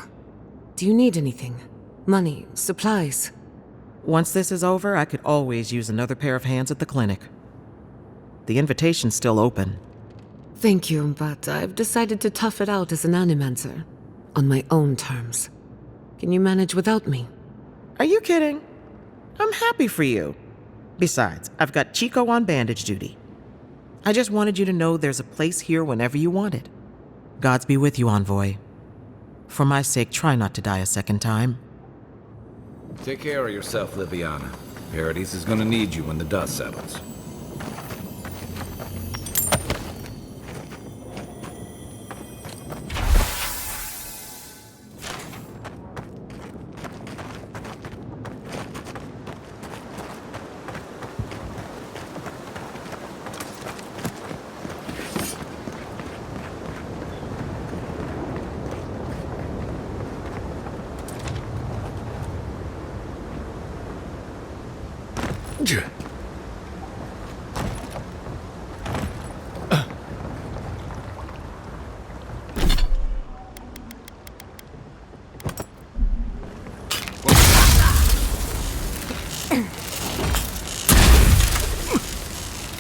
Speaker 12: Do you need anything? Money? Supplies?
Speaker 21: Once this is over, I could always use another pair of hands at the clinic. The invitation's still open.
Speaker 12: Thank you, but I've decided to tough it out as an animancer. On my own terms. Can you manage without me?
Speaker 21: Are you kidding? I'm happy for you. Besides, I've got Chico on bandage duty. I just wanted you to know there's a place here whenever you want it. Gods be with you, Envoy. For my sake, try not to die a second time.
Speaker 3: Take care of yourself, Liviana. Paradise is gonna need you when the dust settles.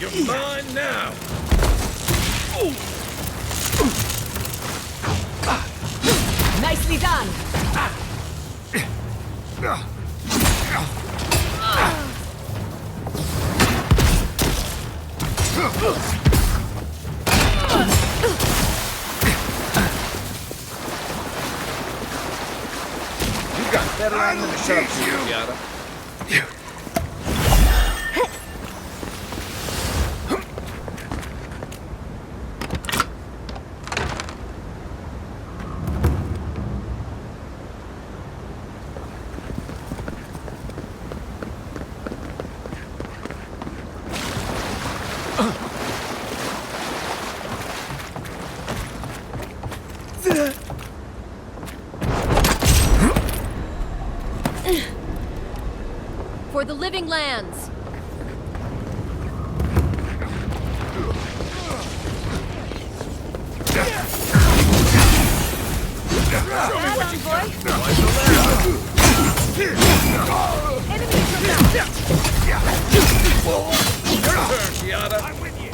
Speaker 3: You're mine now!
Speaker 12: Nicely done!
Speaker 3: You got better on than sharpshooter, Yada.
Speaker 1: for the living lands!
Speaker 3: I'm with you.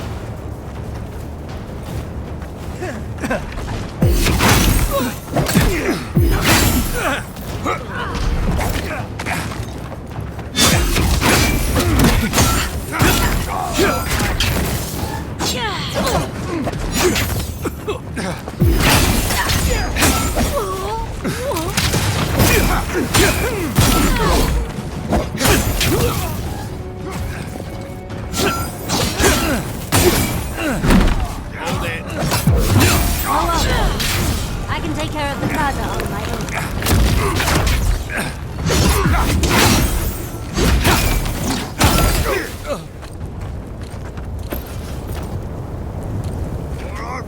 Speaker 13: I can take care of the Kaza on my own.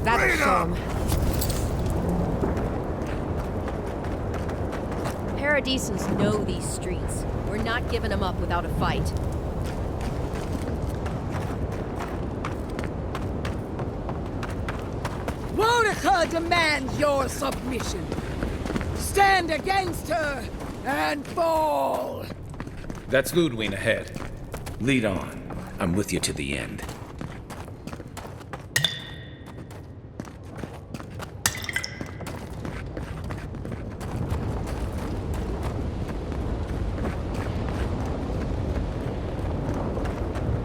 Speaker 1: That'll show 'em. Paradisans know these streets. We're not giving them up without a fight.
Speaker 22: Wonica demands your submission. Stand against her and fall.
Speaker 3: That's Ludwig ahead. Lead on. I'm with you to the end.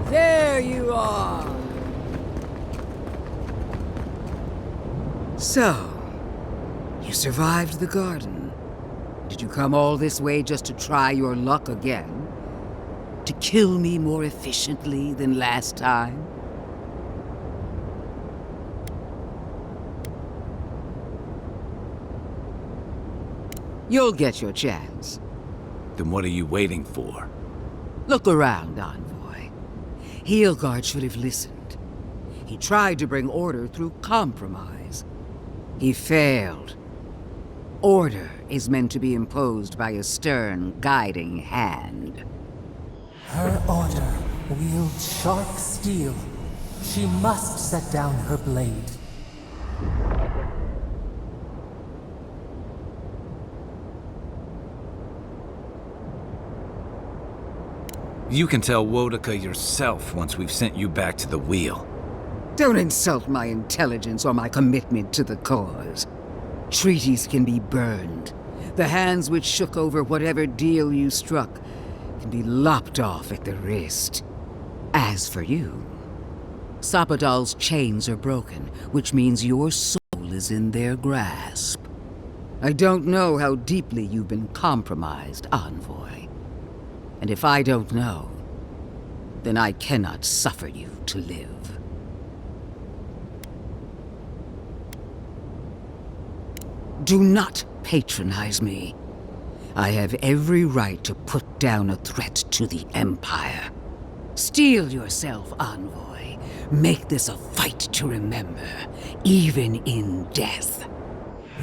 Speaker 22: There you are. So, you survived the garden. Did you come all this way just to try your luck again? To kill me more efficiently than last time? You'll get your chance.
Speaker 3: Then what are you waiting for?
Speaker 22: Look around, Envoy. Heelguard should have listened. He tried to bring order through compromise. He failed. Order is meant to be imposed by a stern, guiding hand.
Speaker 17: Her order wields sharp steel. She must set down her blade.
Speaker 3: You can tell Wotica yourself once we've sent you back to the wheel.
Speaker 22: Don't insult my intelligence or my commitment to the cause. Treaties can be burned. The hands which shook over whatever deal you struck can be lopped off at the wrist. As for you, Sapadal's chains are broken, which means your soul is in their grasp. I don't know how deeply you've been compromised, Envoy. And if I don't know, then I cannot suffer you to live. Do not patronize me. I have every right to put down a threat to the Empire. Steel yourself, Envoy. Make this a fight to remember, even in death.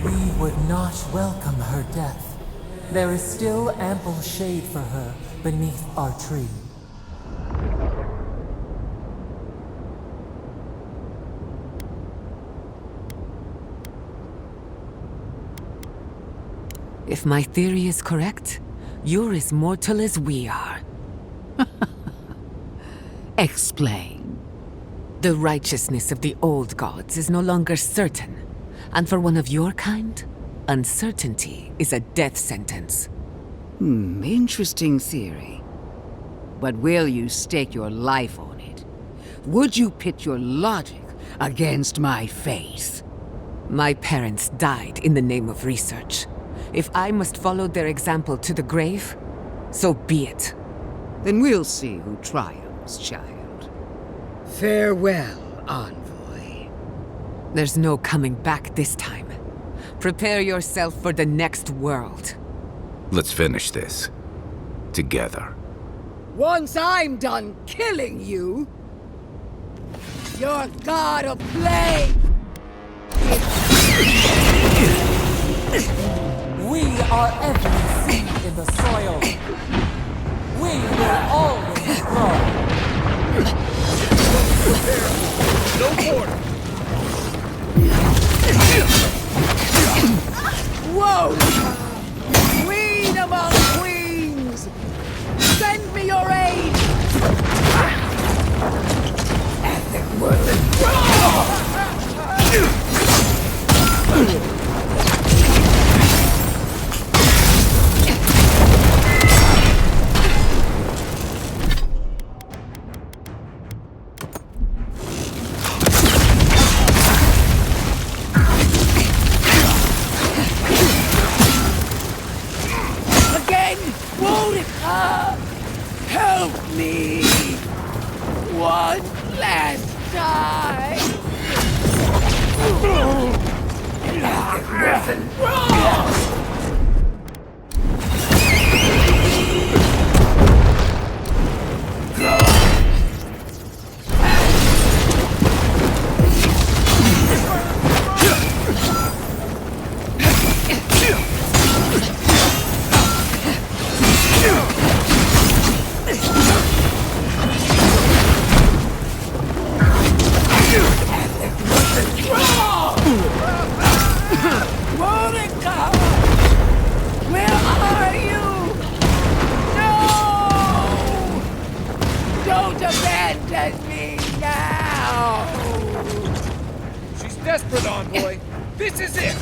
Speaker 17: We would not welcome her death. There is still ample shade for her beneath our tree.
Speaker 12: If my theory is correct, you're as mortal as we are.
Speaker 22: Explain.
Speaker 12: The righteousness of the old gods is no longer certain. And for one of your kind, uncertainty is a death sentence.
Speaker 22: Interesting theory. But will you stake your life on it? Would you pit your logic against my faith?
Speaker 12: My parents died in the name of research. If I must follow their example to the grave, so be it.
Speaker 22: Then we'll see who triumphs, child. Farewell, Envoy.
Speaker 12: There's no coming back this time. Prepare yourself for the next world.
Speaker 3: Let's finish this. Together.
Speaker 22: Once I'm done killing you, your god of play!
Speaker 17: We are every seed in the soil. We will
Speaker 4: No border!
Speaker 22: Whoa! Queen among queens! Send me your aid! Ethic worth it. Again! Monica! Help me! One last time! Monica! Where are you? No! Don't abandon me now!
Speaker 4: She's desperate, Envoy. This is it!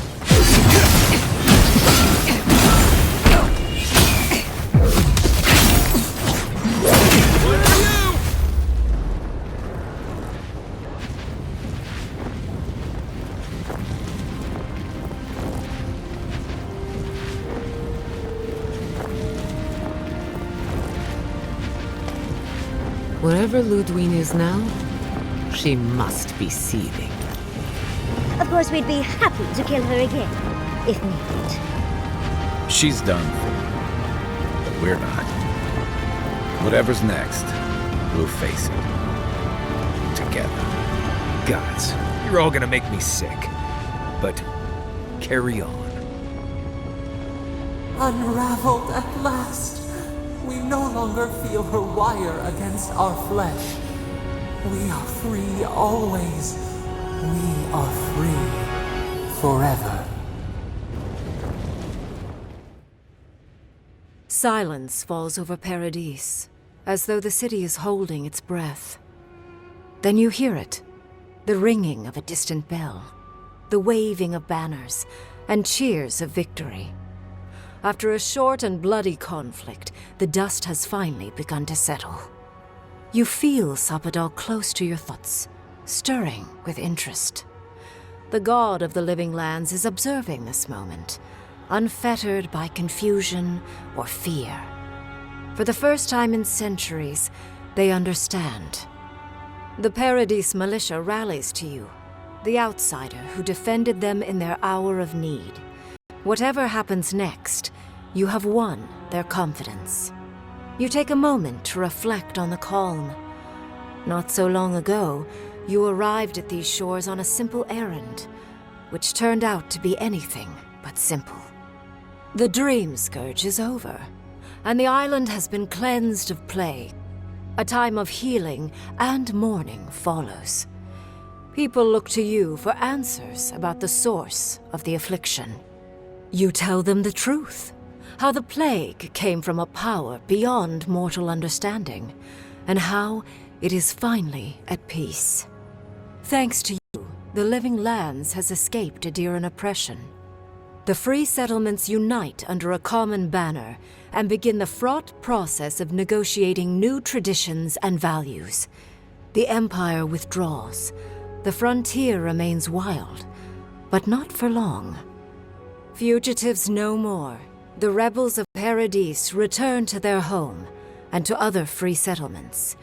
Speaker 12: Wherever Ludwine is now, she must be seething.
Speaker 13: Of course, we'd be happy to kill her again, if needed.
Speaker 3: She's done for. But we're not. Whatever's next, we'll face it. Together.
Speaker 10: Gods, you're all gonna make me sick. But carry on.
Speaker 17: Unraveled at last. We no longer feel her wire against our flesh. We are free always. We are free forever.
Speaker 7: Silence falls over Paradise, as though the city is holding its breath. Then you hear it, the ringing of a distant bell, the waving of banners, and cheers of victory. After a short and bloody conflict, the dust has finally begun to settle. You feel Sapadal close to your thoughts, stirring with interest. The god of the living lands is observing this moment, unfettered by confusion or fear. For the first time in centuries, they understand. The Paradise militia rallies to you, the outsider who defended them in their hour of need. Whatever happens next, you have won their confidence. You take a moment to reflect on the calm. Not so long ago, you arrived at these shores on a simple errand, which turned out to be anything but simple. The Dream Scourge is over, and the island has been cleansed of plague. A time of healing and mourning follows. People look to you for answers about the source of the affliction. You tell them the truth, how the plague came from a power beyond mortal understanding, and how it is finally at peace. Thanks to you, the Living Lands has escaped Adiran oppression. The free settlements unite under a common banner and begin the fraught process of negotiating new traditions and values. The Empire withdraws. The frontier remains wild, but not for long. Fugitives no more. The rebels of Paradise return to their home and to other free settlements,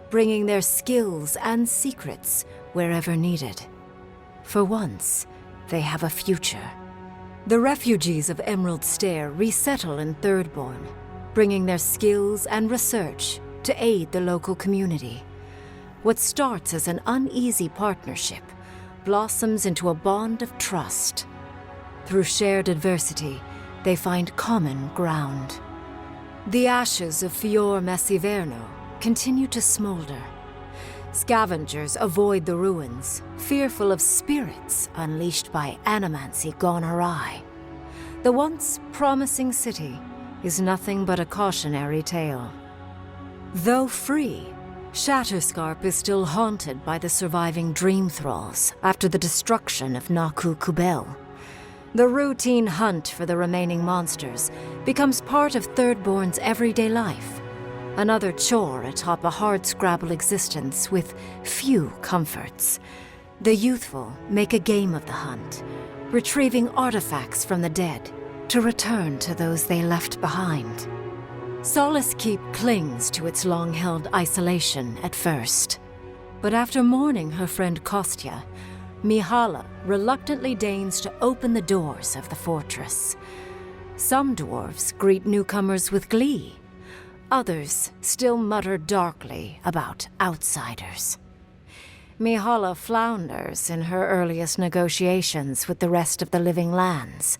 Speaker 7: bringing their skills and secrets wherever needed. For once, they have a future. The refugees of Emerald Stair resettle in Thirdborn, bringing their skills and research to aid the local community. What starts as an uneasy partnership blossoms into a bond of trust. Through shared adversity, they find common ground. The ashes of Fior Messiverno continue to smolder. Scavengers avoid the ruins, fearful of spirits unleashed by animancy gone awry. The once promising city is nothing but a cautionary tale. Though free, Shatterscarp is still haunted by the surviving dream thralls after the destruction of Naku Kubel. The routine hunt for the remaining monsters becomes part of Thirdborn's everyday life, another chore atop a hardscrabble existence with few comforts. The youthful make a game of the hunt, retrieving artifacts from the dead to return to those they left behind. Solace Keep clings to its long-held isolation at first, but after mourning her friend Kostya, Mihala reluctantly deigns to open the doors of the fortress. Some dwarves greet newcomers with glee. Others still mutter darkly about outsiders. Mihala flounders in her earliest negotiations with the rest of the living lands,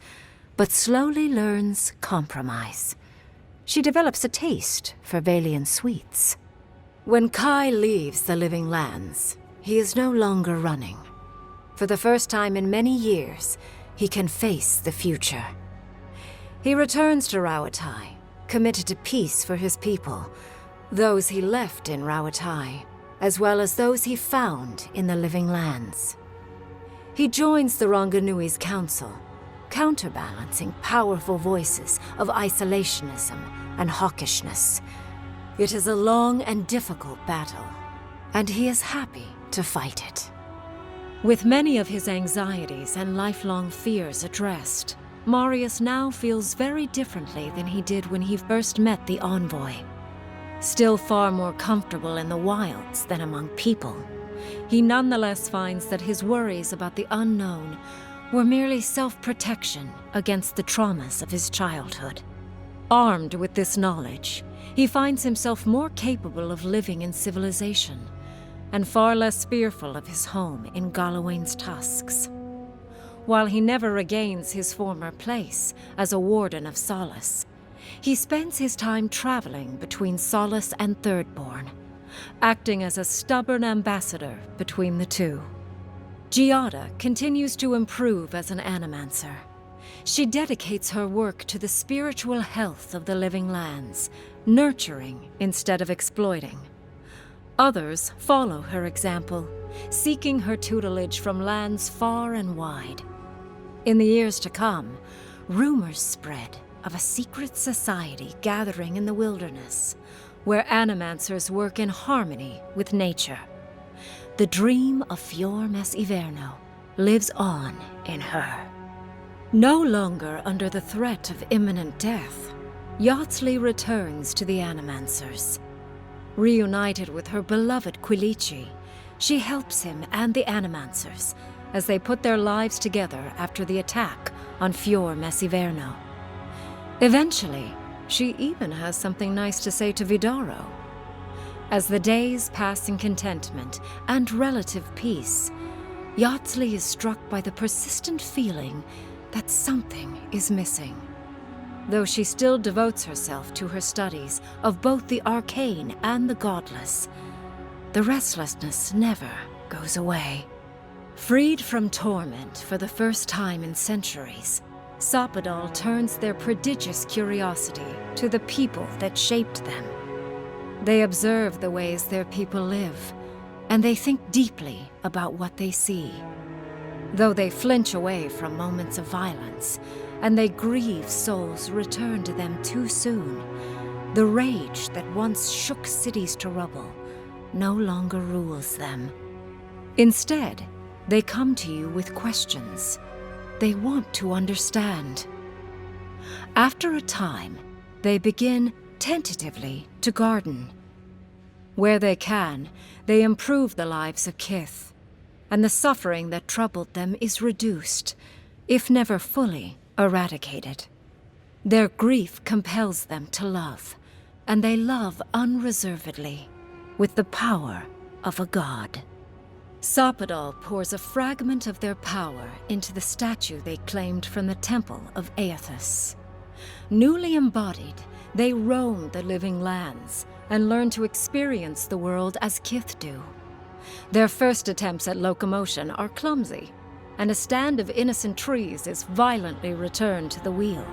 Speaker 7: but slowly learns compromise. She develops a taste for Valian sweets. When Kai leaves the living lands, he is no longer running. For the first time in many years, he can face the future. He returns to Rawatai, committed to peace for his people, those he left in Rawatai, as well as those he found in the living lands. He joins the Ranganui's council, counterbalancing powerful voices of isolationism and hawkishness. It is a long and difficult battle, and he is happy to fight it. With many of his anxieties and lifelong fears addressed, Marius now feels very differently than he did when he first met the envoy. Still far more comfortable in the wilds than among people, he nonetheless finds that his worries about the unknown were merely self-protection against the traumas of his childhood. Armed with this knowledge, he finds himself more capable of living in civilization, and far less fearful of his home in Galawain's tusks. While he never regains his former place as a warden of Solace, he spends his time traveling between Solace and Thirdborn, acting as a stubborn ambassador between the two. Giada continues to improve as an animancer. She dedicates her work to the spiritual health of the living lands, nurturing instead of exploiting. Others follow her example, seeking her tutelage from lands far and wide. In the years to come, rumors spread of a secret society gathering in the wilderness, where animancers work in harmony with nature. The dream of Fior Mes Iverno lives on in her. No longer under the threat of imminent death, Yatsley returns to the Animancers. Reunited with her beloved Quilici, she helps him and the Animancers as they put their lives together after the attack on Fior Mes Iverno. Eventually, she even has something nice to say to Vidaro. As the days pass in contentment and relative peace, Yatsley is struck by the persistent feeling that something is missing. Though she still devotes herself to her studies of both the arcane and the godless, the restlessness never goes away. Freed from torment for the first time in centuries, Sapadal turns their prodigious curiosity to the people that shaped them. They observe the ways their people live, and they think deeply about what they see. Though they flinch away from moments of violence, and they grieve souls returned to them too soon, the rage that once shook cities to rubble no longer rules them. Instead, they come to you with questions. They want to understand. After a time, they begin tentatively to garden. Where they can, they improve the lives of Kith, and the suffering that troubled them is reduced, if never fully eradicated. Their grief compels them to love, and they love unreservedly, with the power of a god. Sapadal pours a fragment of their power into the statue they claimed from the temple of Aethys. Newly embodied, they roam the living lands and learn to experience the world as Kith do.
Speaker 8: Their first attempts at locomotion are clumsy, and a stand of innocent trees is violently returned to the wheel.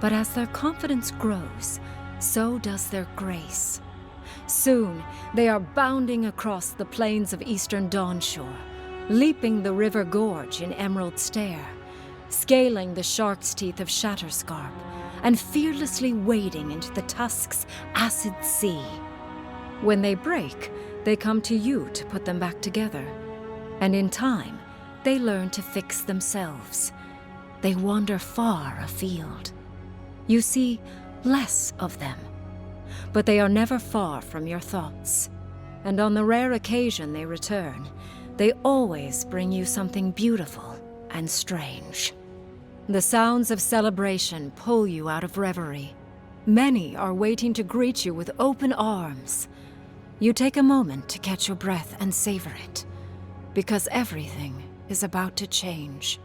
Speaker 8: But as their confidence grows, so does their grace. Soon, they are bounding across the plains of eastern Dawnshore, leaping the river gorge in Emerald Stair, scaling the shark's teeth of Shatterscarp, and fearlessly wading into the Tusk's acid sea. When they break, they come to you to put them back together. And in time, they learn to fix themselves. They wander far afield. You see less of them, but they are never far from your thoughts. And on the rare occasion they return, they always bring you something beautiful and strange. The sounds of celebration pull you out of reverie. Many are waiting to greet you with open arms. You take a moment to catch your breath and savor it, because everything is about to change.